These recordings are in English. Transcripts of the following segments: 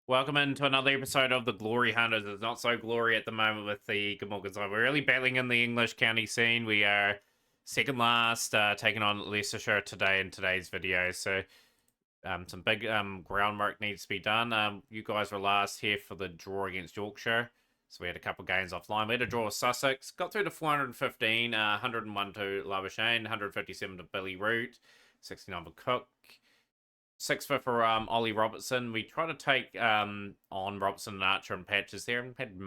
Welcome into another episode of the Glory Hunters. It's not so glory at the moment with the Glamorgan side. We're really battling in the English county scene. We are second last, taking on Leicestershire today in today's video. So some big groundwork needs to be done. You guys were last here for the draw against Yorkshire. So we had a couple of games offline. We had a draw with Sussex. Got through to 415, 101 to Labuschagne, 157 to Billy Root, 69 for Cook. 6 for Ollie Robertson. We try to take on Robertson and Archer and patches there and had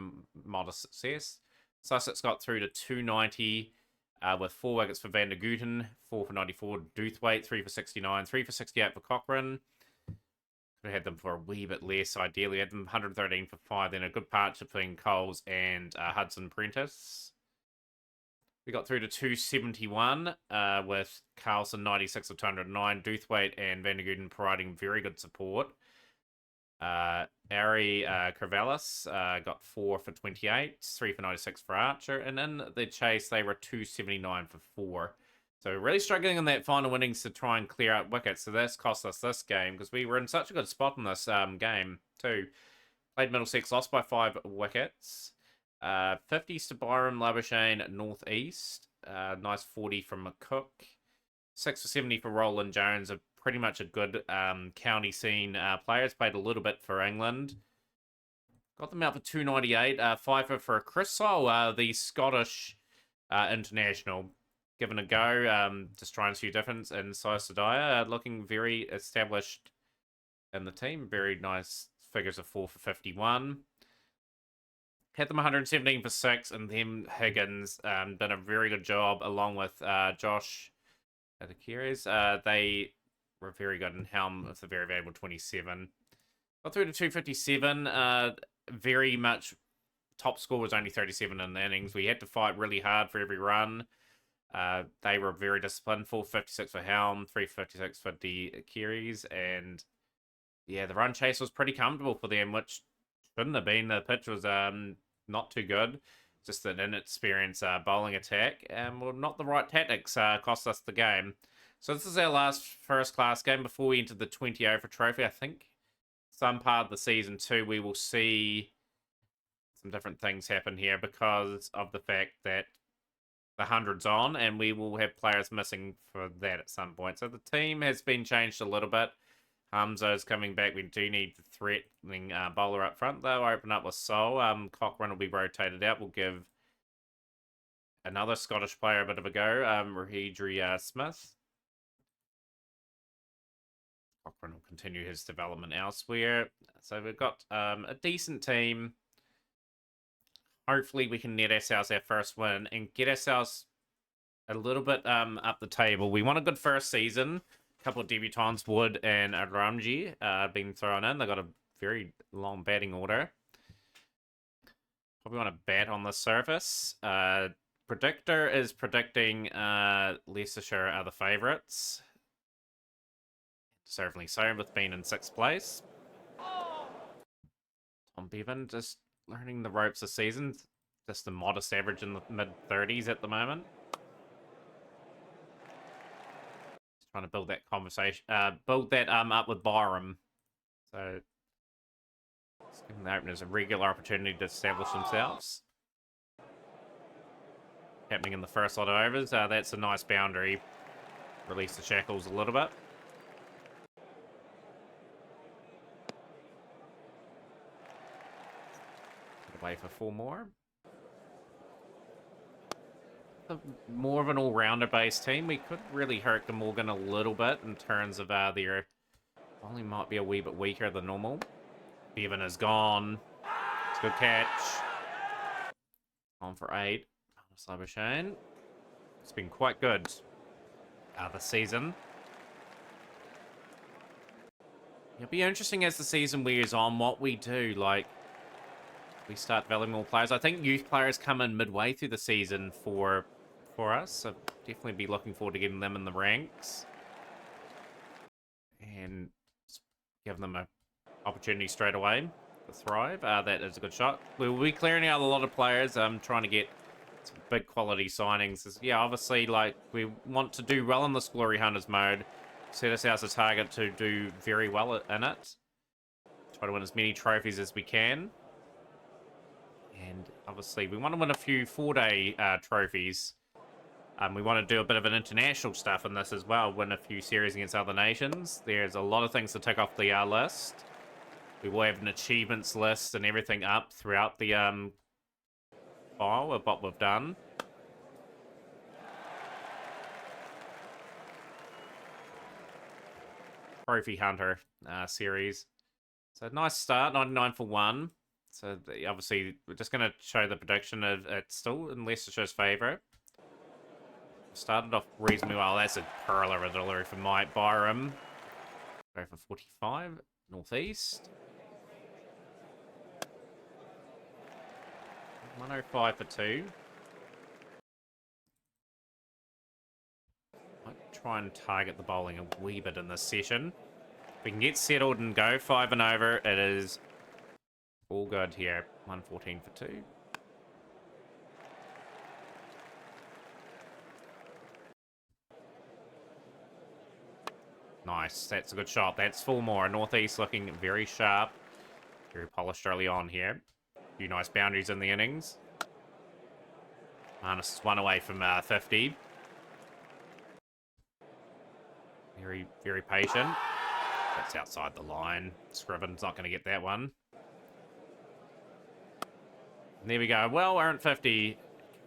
modest success. Sussex got through to 290 with 4 wickets for Van der Gooten, 4 for 94 Doothwaite, 3 for 69, 3 for 68 for Cochrane. Could have had them for a wee bit less, ideally. Had them 113 for 5, then a good partnership between Coles and Hudson Prentice. We got through to 271 with Carlson 96 of 209, Doothwaite and Van der Gooten providing very good support. Ari Crevalis got 4 for 28, 3 for 96 for Archer, and in the chase they were 279 for 4. So really struggling in that final innings to try and clear out wickets. So this cost us this game because we were in such a good spot in this game too. Played Middlesex, lost by 5 wickets. 50s to Byram, Labuschagne, Northeast. Nice 40 from McCook. 6 for 70 for Roland Jones. Pretty much a good county scene players. Played a little bit for England. Got them out for 298. 5 for Chris Sole, the Scottish international. Given a go. Just trying to see a difference. And Sadaya looking very established in the team. Very nice figures of 4 for 51. Had them 117 for 6, and then Higgins done a very good job along with Josh at the Keres. They were very good in Helm with a very valuable 27. Got through to 257. Very much top score was only 37 in the innings. We had to fight really hard for every run. They were very disciplined. 456 for Helm, 356 for the Keres, and yeah, the run chase was pretty comfortable for them, which shouldn't have been. The pitch was not too good. Just an inexperienced bowling attack. And well, not the right tactics cost us the game. So this is our last first class game before we enter the 20 over trophy. I think some part of the season 2 we will see some different things happen here because of the fact that the 100's on and we will have players missing for that at some point. So the team has been changed a little bit. Hamzo's coming back. We do need the threatening bowler up front. They'll open up with Sol. Cochrane will be rotated out. We'll give another Scottish player a bit of a go. Rahidri Smith. Cochrane will continue his development elsewhere. So we've got a decent team. Hopefully we can net ourselves our first win and get ourselves a little bit up the table. We want a good first season. Couple of debutants, Wood and Ramji, being thrown in. They got a very long batting order. Probably want to bat on the surface. Predictor is predicting Leicestershire are the favourites. Certainly so, with being in 6th place. Tom Bevan just learning the ropes this season. Just a modest average in the mid-30s at the moment. Trying to build that conversation, build that up with Byram. So, just giving the openers a regular opportunity to establish themselves. Happening in the first lot of overs. That's a nice boundary. Release the shackles a little bit. Get away for 4 more. More of an all-rounder based team. We could really hurt Glamorgan a little bit in terms of their only might be a wee bit weaker than normal. Bevan is gone. It's a good catch. On for 8. Labuschagne. It's been quite good this season. It'll be interesting as the season wears on what we do. Like, we start developing more players. I think youth players come in midway through the season for us, so definitely be looking forward to getting them in the ranks and give them an opportunity straight away to thrive. That is a good shot. We will be clearing out a lot of players. Trying to get some big quality signings. Yeah, obviously, like, we want to do well in this Glory Hunters mode. Set ourselves a target to do very well in it. Try to win as many trophies as we can. And obviously, we want to win a few 4-day trophies. We want to do a bit of an international stuff in this as well. Win a few series against other nations. There's a lot of things to tick off the list. We will have an achievements list and everything up throughout the file of what we've done. Trophy Hunter series. So nice start, 99 for 1. So obviously we're just going to show the prediction of it's still in Leicestershire's favour. Started off reasonably well. That's a pearl of a delivery from Mike Byram. Go for 45, northeast. 105 for 2. Might try and target the bowling a wee bit in this session. If we can get settled and go 5 and over, it is all good here. 114 for 2. Nice. That's a good shot. That's full more. Northeast looking very sharp. Very polished early on here. A few nice boundaries in the innings. Minus 1 away from 50. Very, very patient. That's outside the line. Scriven's not going to get that one. And there we go. Well, we're at 50.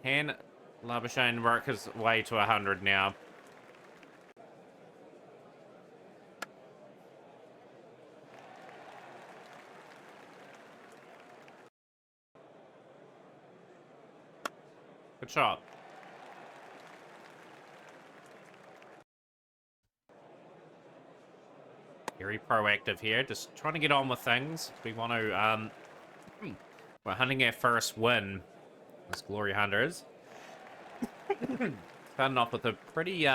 Can Labuschagne work his way to 100 now? Good shot. Very proactive here, just trying to get on with things. We want to, we're hunting our first win as Glory Hunters. Starting off with a pretty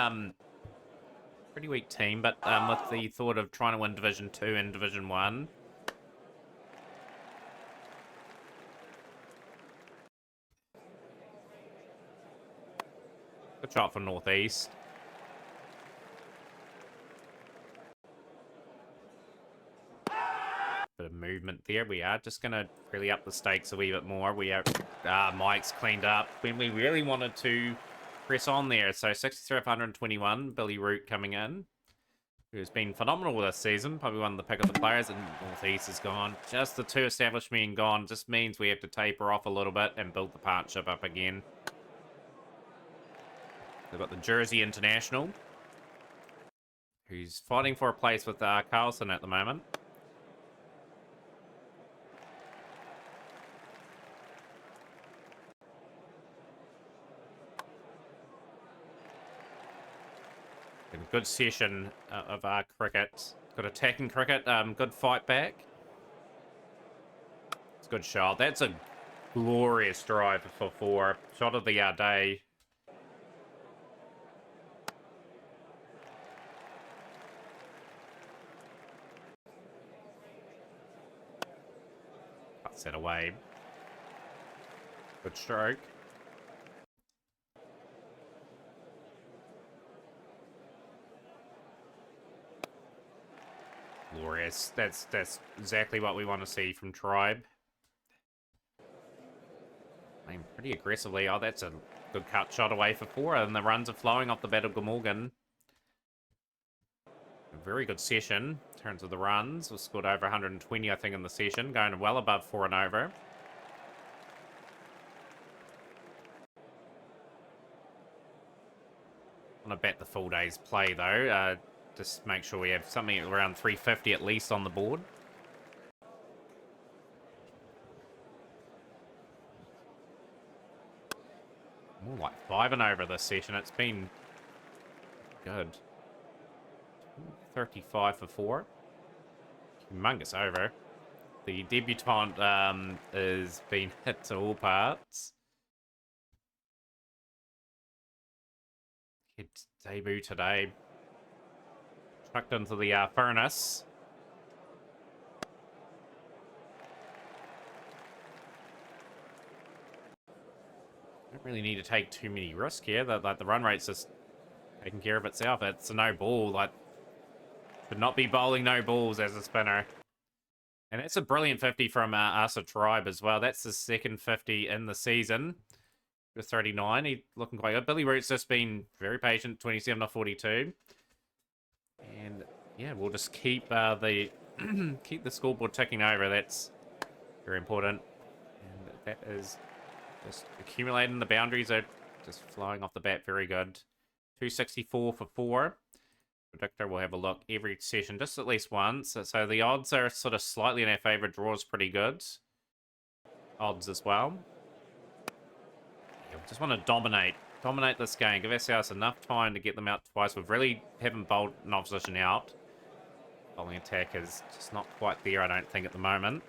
weak team, but with the thought of trying to win Division 2 and Division 1. Good shot from northeast. Bit of movement there. We are just going to really up the stakes a wee bit more. We are Mike's cleaned up when we really wanted to press on there. So 63 of 121. Billy Root coming in, who's been phenomenal this season. Probably one of the pick of the players. And northeast is gone. Just the 2 established men gone. Just means we have to taper off a little bit and build the partnership up again. We've got the Jersey International, who's fighting for a place with Carlson at the moment. Been a good session of cricket. Good attacking cricket. Good fight back. It's a good shot. That's a glorious drive for 4. Shot of the day. Set away. Good stroke. Glorious. That's exactly what we want to see from Tribe. I mean, pretty aggressively. Oh, that's a good cut shot away for 4, and the runs are flowing off the bat of Glamorgan. A very good session in terms of the runs. We scored over 120, I think, in the session, going well above 4 and over. I want to bet the full day's play, though. Just make sure we have something around 350 at least on the board. More like 5 and over this session. It's been good. 35 for 4. Humongous over. The debutante has been hit to all parts. Hit debut today. Chucked into the furnace. Don't really need to take too many risks here. Like the run rate's just taking care of itself. It's a no ball. Like, should not be bowling no balls as a spinner. And that's a brilliant 50 from Asa Tribe as well. That's the second 50 in the season. With 39, he's looking quite good. Billy Root's just been very patient, 27 of 42. And yeah, we'll just keep the keep the scoreboard ticking over. That's very important. And that is just accumulating. The boundaries are just flying off the bat. Very good. 264 for 4. Predictor will have a look every session, just at least once. So the odds are sort of slightly in our favor. Draws pretty good. Odds as well. Yeah, we just want to dominate this game. Give ourselves enough time to get them out twice. We really haven't bowled an opposition out. Bowling attack is just not quite there, I don't think, at the moment.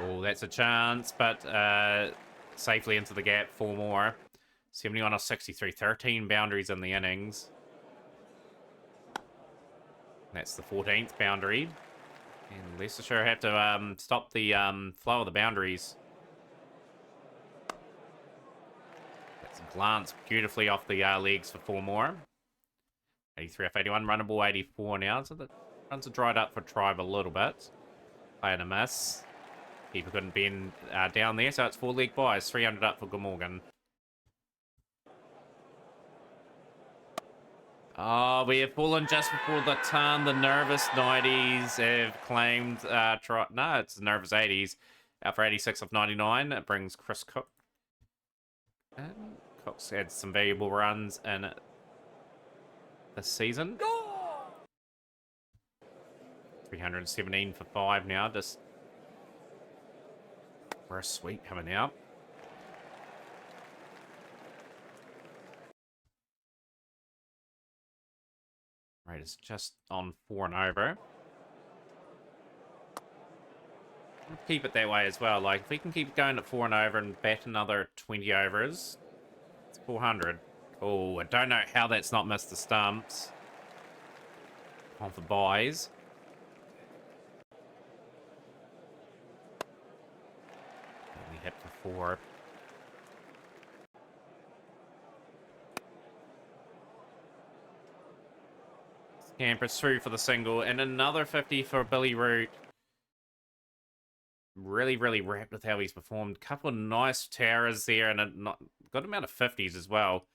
Oh, that's a chance, but safely into the gap. 4 more. 71 of 63. 13 boundaries in the innings. That's the 14th boundary. And Leicestershire have to stop the flow of the boundaries. That's glanced beautifully off the legs for 4 more. 83 off 81. Runnable 84 now. So the runs are dried up for Tribe a little bit. Play and a miss. Keeper couldn't bend down there, so it's 4 leg buys. 300 up for Glamorgan. Oh, we have fallen just before the ton. The nervous 90s have claimed... no, it's the nervous 80s. Out for 86 of 99. It brings Chris Cook. And Cook's had some valuable runs in this season. 317 for 5 now. Just for a sweep coming out. Right, it's just on 4 and over. Keep it that way as well. Like, if we can keep going at 4 and over and bat another 20 overs, it's 400. Oh, I don't know how that's not missed the stumps. On for buys. Only hit for 4. Campers through for the single, and another 50 for Billy Root. Really wrapped with how he's performed. Couple of nice towers there, and a good amount of 50s as well.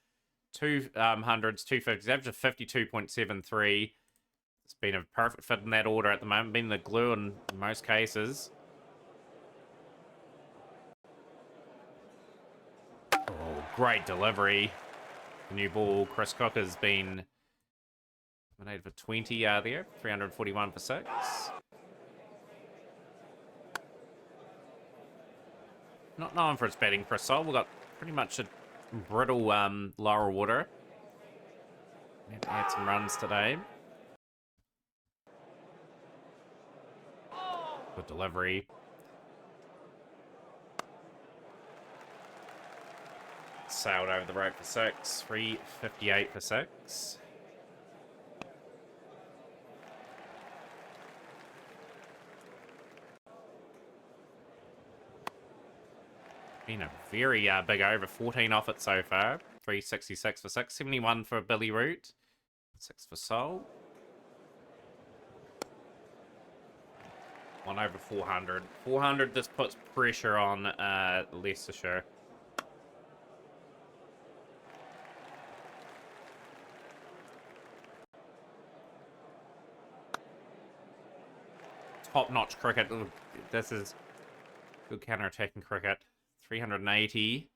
2 hundreds, 2 50s, average of 52.73. It's been a perfect fit in that order at the moment, been the glue in most cases. Oh, great delivery. The new ball, Chris Cook has been nominated for 20 there. 341 for 6. Not known for its batting, Chris Sol. We've got pretty much a brittle lower water. Had some runs today. Good delivery. Sailed over the rope for 6. 358 for 6. Been a very big over. 14 off it so far. 366 for 6. 71 for Billy Root. 6 for Sol. 1 over 400. 400 just puts pressure on Leicestershire. Top-notch cricket. This is good counter-attacking cricket. 380.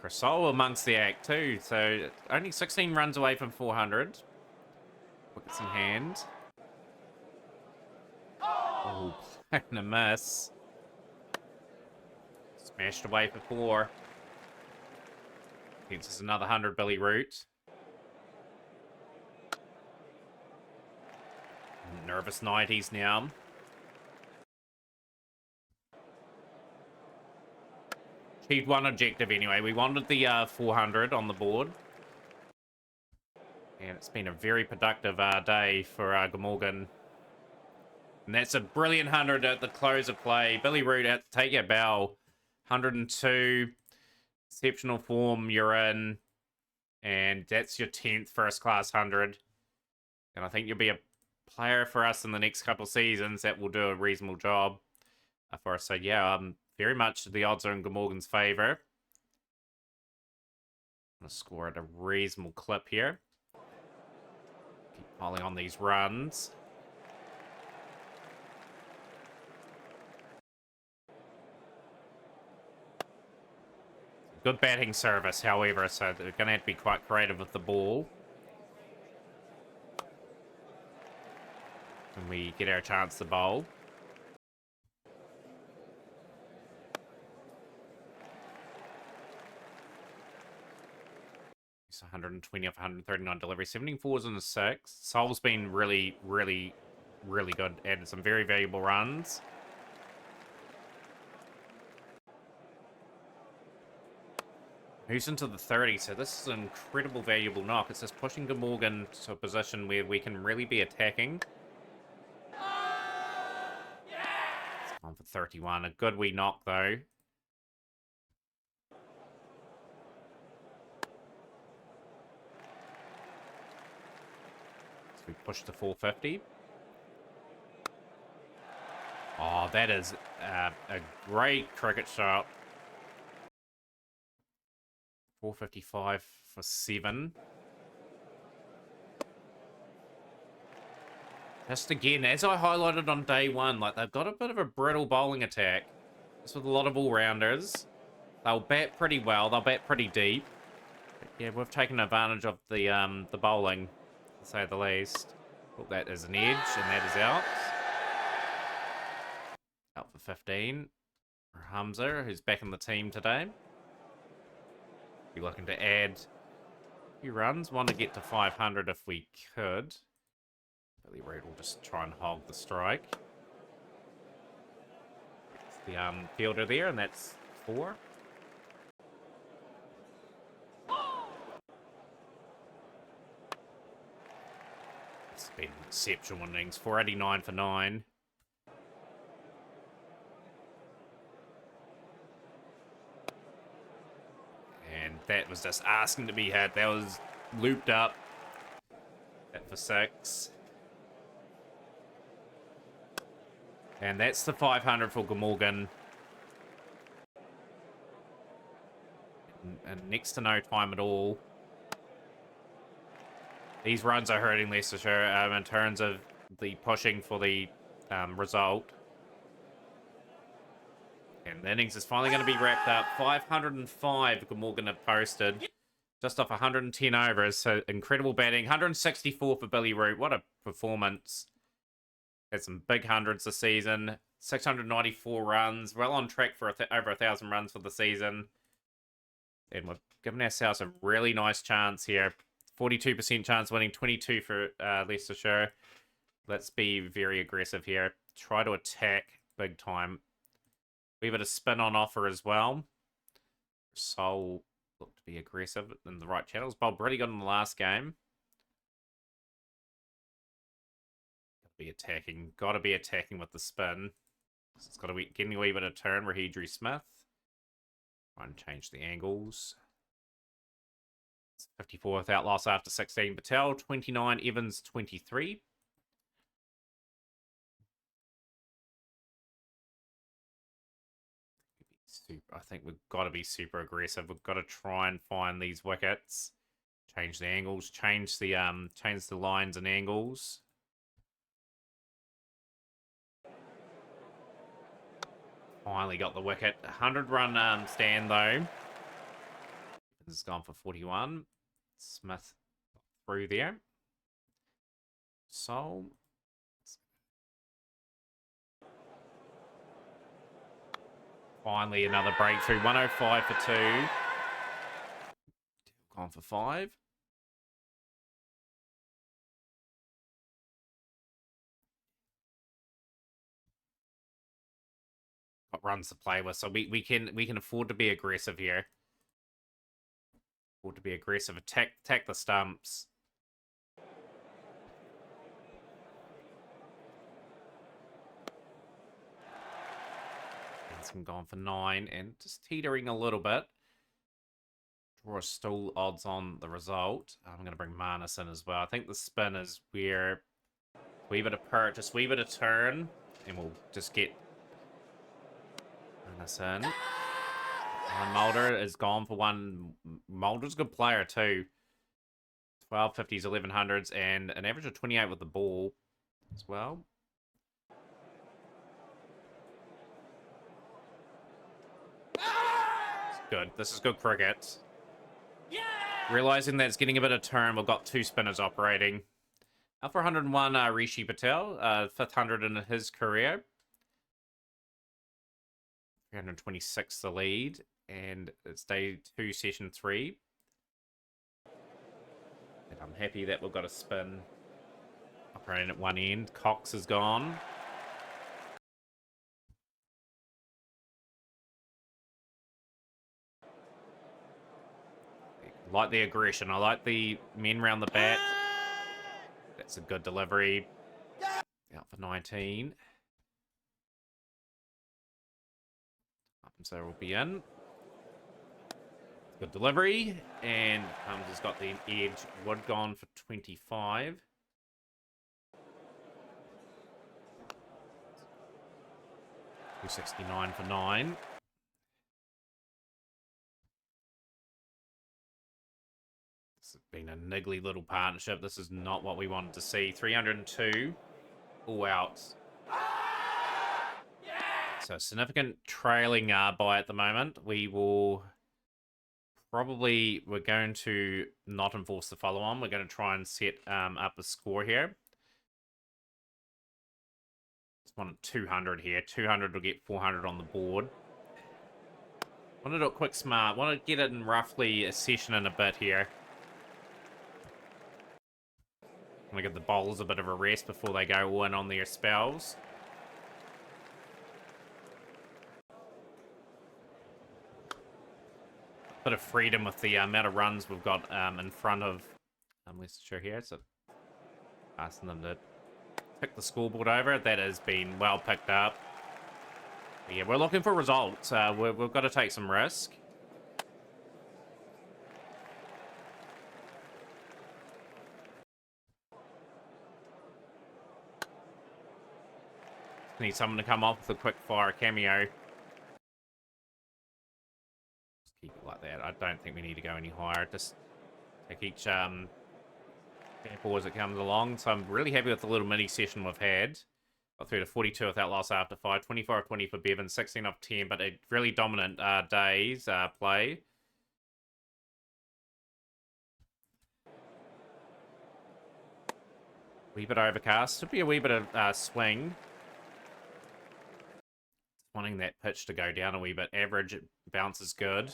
Cressol amongst the act too, so only 16 runs away from 400. Wickets in hand. Oh, playing a miss. Smashed away for 4. Gets us another 100, Billy Root. Nervous 90s now. Achieved one objective anyway. We wanted the 400 on the board. And it's been a very productive day for Glamorgan. And that's a brilliant 100 at the close of play. Billy Root at take your bow. 102. Exceptional form you're in. And that's your 10th first class 100. And I think you'll be a player for us in the next couple seasons that will do a reasonable job for us. So yeah, very much the odds are in Glamorgan's favour. I'm going to score at a reasonable clip here. Keep piling on these runs. Good batting service, however, so they're going to have to be quite creative with the ball. When we get our chance to bowl. It's 120 off 139 delivery, 74s and a 6. Sol's been really, really, really good. Added some very valuable runs. Moves into the 30, so this is an incredible valuable knock. It's just pushing Glamorgan to a position where we can really be attacking. It's on for 31. A good wee knock, though. So we push to 450. Oh, that is a great cricket shot. 455 for 7. Just again, as I highlighted on day one, like they've got a bit of a brittle bowling attack. Just with a lot of all-rounders. They'll bat pretty well. They'll bat pretty deep. But yeah, we've taken advantage of the bowling, to say the least. Look, that is an edge, and that is out. Out for 15. Hamza, who's back in the team today. Be looking to add a few runs. Want to get to 500 if we could. Billy Root will just try and hog the strike. It's the fielder there, and that's 4. It's been an exceptional innings. 489 for 9. And that was just asking to be hit. That was looped up. That for 6. And that's the 500 for Glamorgan. And next to no time at all. These runs are hurting Leicestershire in terms of the pushing for the result. And the innings is finally going to be wrapped up. 505 Glamorgan have posted. Just off 110 overs. So incredible batting. 164 for Billy Root. What a performance. Had some big hundreds this season. 694 runs. Well on track for over 1,000 runs for the season. And we've given ourselves a really nice chance here. 42% chance winning. 22 for Leicestershire. Let's be very aggressive here. Try to attack big time. We have a spin on offer as well. Sol looked to be aggressive in the right channels. Bowled pretty good in the last game. Got to be attacking with the spin. It's got to be getting a wee bit of turn. Rahidri Smith. Try and change the angles. 54 without loss after 16. Patel 29. Evans 23. I think we've got to be super aggressive. We've got to try and find these wickets. Change the angles. Change the lines and angles. Finally got the wicket. 100-run stand, though. This has gone for 41. Smith through there. Sol. Finally, another breakthrough. 105 for 2. Gone for 5. Runs to play with, so we can afford to be aggressive here. Afford to be aggressive. Attack the stumps. Some gone for 9 and just teetering a little bit. We're still odds on the result. I'm going to bring Manus in as well. I think the spin is where we bit of purchase, we bit of turn, and we'll just get Manus in. Mulder is gone for one. Mulder's a good player too. 1250s, 1100s, and an average of 28 with the ball as well. Good. This is good cricket. Realizing that it's getting a bit of turn, we've got 2 spinners operating. Up for 101, Rishi Patel, 500 in his career. 326 the lead, and it's day 2, session 3. And I'm happy that we've got a spin operating at one end. Cox is gone. I like the aggression. I like the men round the bat. That's a good delivery. Out for 19. So we'll be in. Good delivery. And Holmes has got the edge. Wood gone for 25. $269 for 9. This has been a niggly little partnership. This is not what we wanted to see. 302. All outs. So significant trailing by at the moment. We will probably, we're going to not enforce the follow on. We're going to try and set up a score here. Just want 200 here. 200 will get 400 on the board. Want to do it quick smart. Want to get it in roughly a session and a bit here. Want to give the bowlers a bit of a rest before they go all in on their spells. Bit of freedom with the amount of runs we've got in front of Leicestershire here. So asking them to pick the scoreboard over. That has been well picked up. But yeah, we're looking for results. We've got to take some risk. Need someone to come off with a quick fire cameo. Keep it like that. I don't think we need to go any higher. Just take each sample as it comes along. So I'm really happy with the little mini session we've had. Got through to 42 without loss after 5. 24 of 20 for Bevan. 16 off 10, but a really dominant day's play. Wee bit overcast. Should be a wee bit of swing. Wanting that pitch to go down a wee bit. Average bounce is good.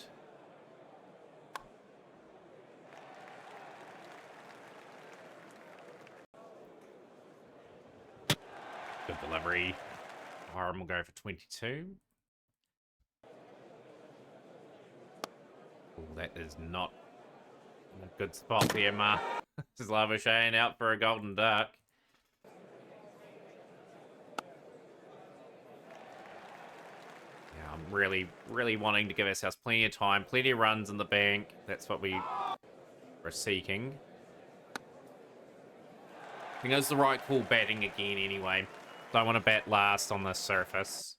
Good delivery. Hiram will go for 22. Oh, that is not a good spot there, Ma. This is Labuschagne out for a golden duck. I'm really wanting to give ourselves plenty of time, plenty of runs in the bank. That's what we were seeking. I think it was the right call batting again anyway. Don't want to bat last on this surface.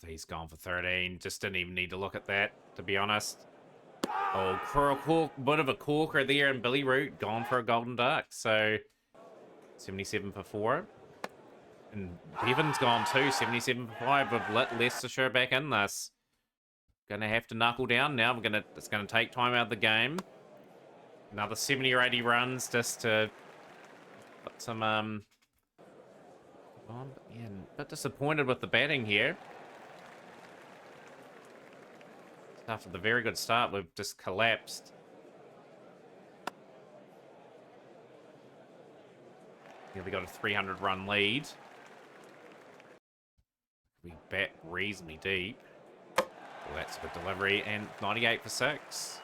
He's gone for 13. Just didn't even need to look at that, to be honest. Oh, bit of a corker there, and Billy Root gone for a golden duck. So 77 for 4. And Bevan's gone too, 77 for 5. We've let Leicestershire back in this. Gonna have to knuckle down now. It's gonna take time out of the game. Another 70 or 80 runs just to put some on. Yeah, a bit disappointed with the batting here. After the very good start, we've just collapsed. Here we got a 300-run lead. We bat reasonably deep. Well, that's a good delivery, and 98 for 6.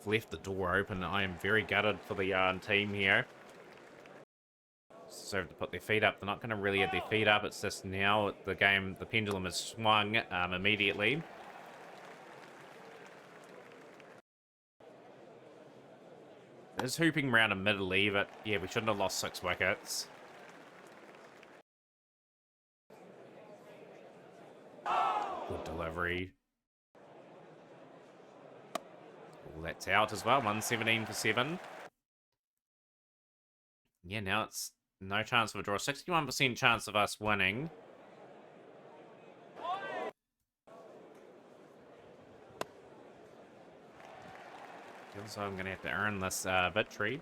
left the door open. I am very gutted for the team here. Deserve to put their feet up. They're not going to really have their feet up. It's just now the pendulum has swung immediately. It's hooping around a mid-lee, but yeah, we shouldn't have lost 6 wickets. Good delivery. Oh, that's out as well. 117 for 7. Yeah, now it's no chance of a draw. 61% chance of us winning. So I'm going to have to earn this victory.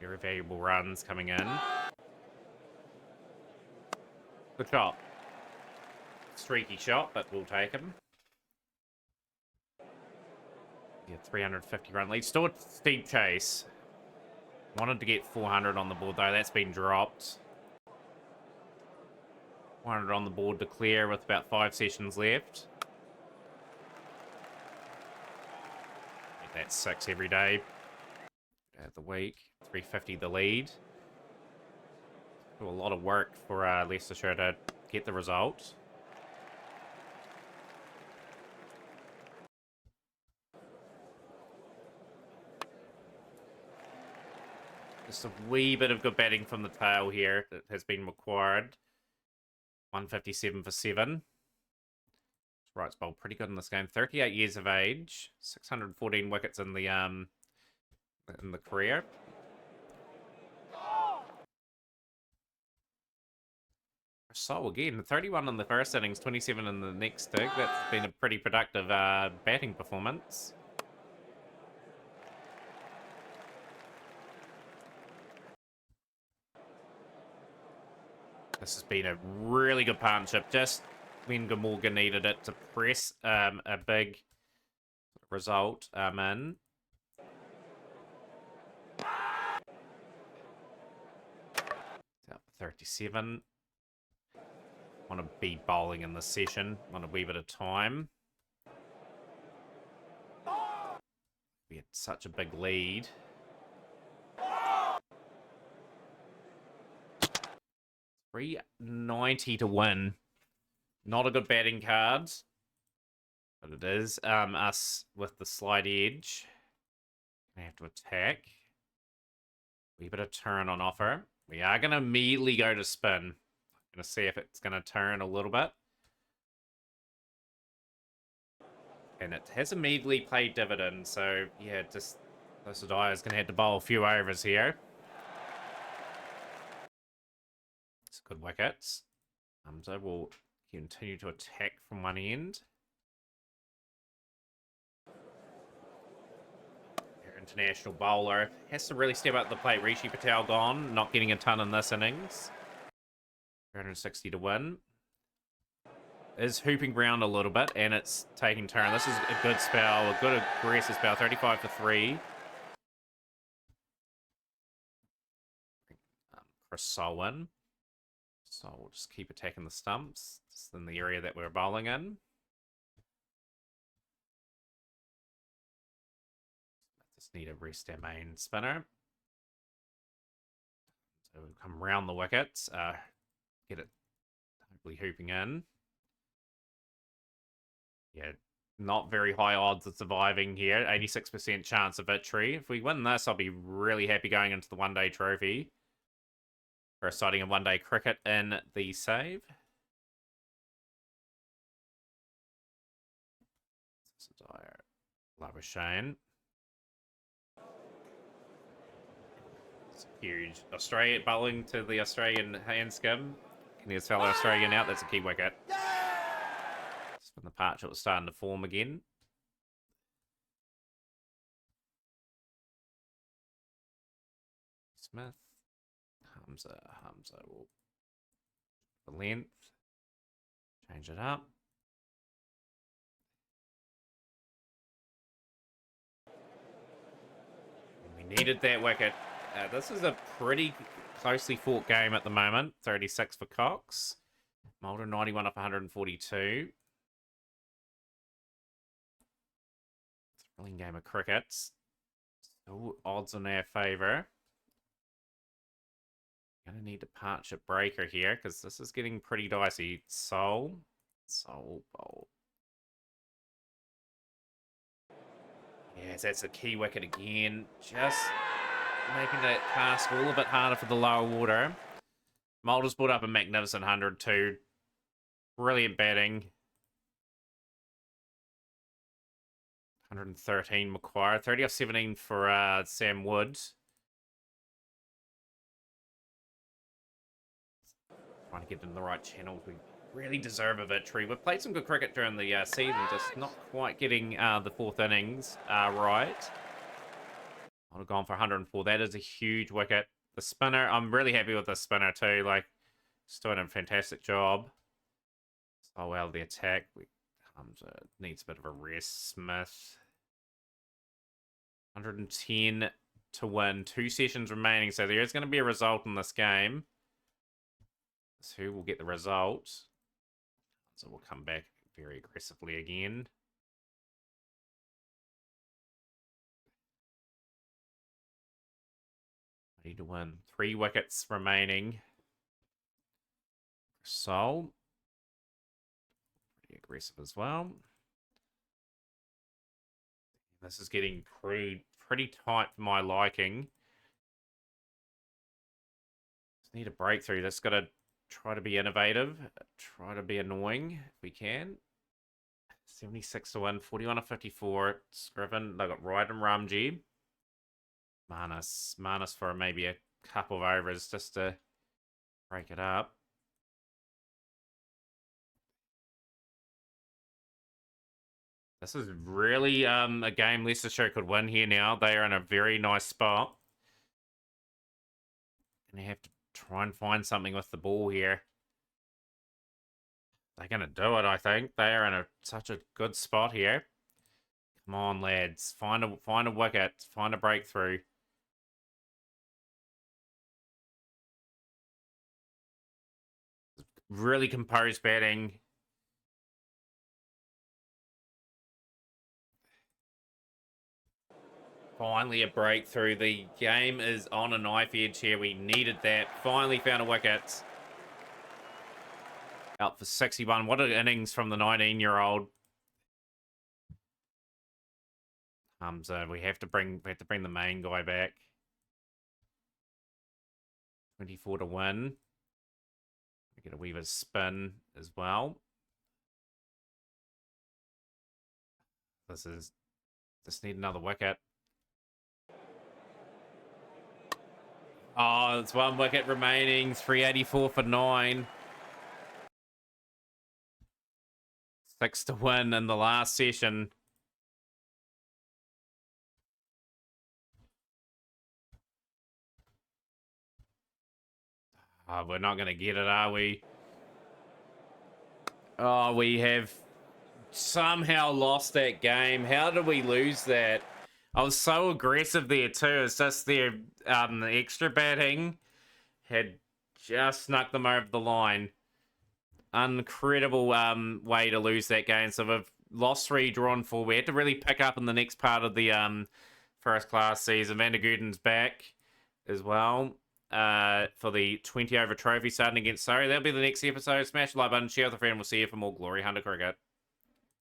Very valuable runs coming in. Good shot. Streaky shot, but we'll take him. Yeah, 350 run lead. Still a steep chase. Wanted to get 400 on the board, though. That's been dropped. 400 on the board to clear with about 5 sessions left. That's 6 every day. At the week. 350 the lead. Do a lot of work for Leicestershire to get the result. Just a wee bit of good batting from the tail here that has been required. 157 for 7. Wright's bowled pretty good in this game. 38 years of age. 614 wickets in the career. So again, 31 in the first innings, 27 in the next dig. That's been a pretty productive batting performance. This has been a really good partnership. Just when Glamorgan needed it to press a big result in. 37. Want to be bowling in this session. Want a wee bit of time. We had such a big lead. 390 to win. Not a good batting card. But it is us with the slight edge. Gonna have to attack. Wee bit of turn on offer. We are going to immediately go to spin. I'm going to see if it's going to turn a little bit. And it has immediately paid dividends. So, yeah, just Leicestershire is going to have to bowl a few overs here. It's good wickets. So we'll continue to attack from one end. International bowler has to really step up the plate. Rishi Patel gone, not getting a ton in this innings. 360 to win. Is hooping round a little bit, and it's taking turn. This is a good spell, a good aggressive spell. 35 for 3. Chris Solwyn. So we'll just keep attacking the stumps, just in the area that we're bowling in. Need to rest our main spinner. So we'll come round the wickets, get it hopefully hooping in. Yeah, not very high odds of surviving here. 86% chance of victory. If we win this, I'll be really happy going into the one-day trophy. We're starting a one-day cricket in the save. Labuschagne. Huge. Australia bowling to the Australian hand scum. Can his fellow Australian out? That's a key wicket. Just from the patch, it was starting to form again. Smith. Hamza will the length. Change it up. We needed that wicket. This is a pretty closely fought game at the moment. 36 for Cox. Mulder 91 off 142. thrilling game of cricket. Still odds in our favour. Gonna need a partnership breaker here because this is getting pretty dicey. Soul, bowl. Yes, that's the key wicket again. Just making that task a little bit harder for the lower water. Mulder's brought up a magnificent 100 too. Brilliant batting. 113 Macquarie. 30 off 17 for Sam Wood. Trying to get in the right channels. We really deserve a victory. We've played some good cricket during the season, just not quite getting the fourth innings right. I'd have gone for 104. That is a huge wicket. The spinner, I'm really happy with the spinner too. Like, he's doing a fantastic job. So well, the attack needs a bit of a rest. Smith. 110 to win. 2 sessions remaining, so there is going to be a result in this game. So who will get the result? So we'll come back very aggressively again. Ready to win. 3 wickets remaining. Sol. Pretty aggressive as well. This is getting pretty tight for my liking. Just need a breakthrough. That's got to try to be innovative. Try to be annoying if we can. 76 to win. 41 to 54. Scriven. They got Wright and Ramji. Manas for maybe a couple of overs just to break it up. This is really a game Leicestershire could win here now. They are in a very nice spot. And you have to try and find something with the ball here. They're going to do it, I think. They are in such a good spot here. Come on, lads. Find a wicket. Find a breakthrough. Really composed batting. Finally a breakthrough. The game is on a knife edge here. We needed that. Finally found a wicket. Out for 61. What an innings from the 19-year-old. So we have to bring the main guy back. 24 to win. We get a Weaver's spin as well. Just need another wicket. Oh, it's 1 wicket remaining. 384 for 9. 6 to win in the last session. Oh, we're not going to get it, are we? Oh, we have somehow lost that game. How did we lose that? I was so aggressive there too. It's just the extra batting had just snuck them over the line. Incredible way to lose that game. So we've lost 3, drawn 4. We had to really pick up in the next part of the first class season. Van der Guden's back as well for the 20 over trophy starting against Surrey. That'll be the next episode. Smash the like button, share with a friend. We'll see you for more Glory Hunter Cricket.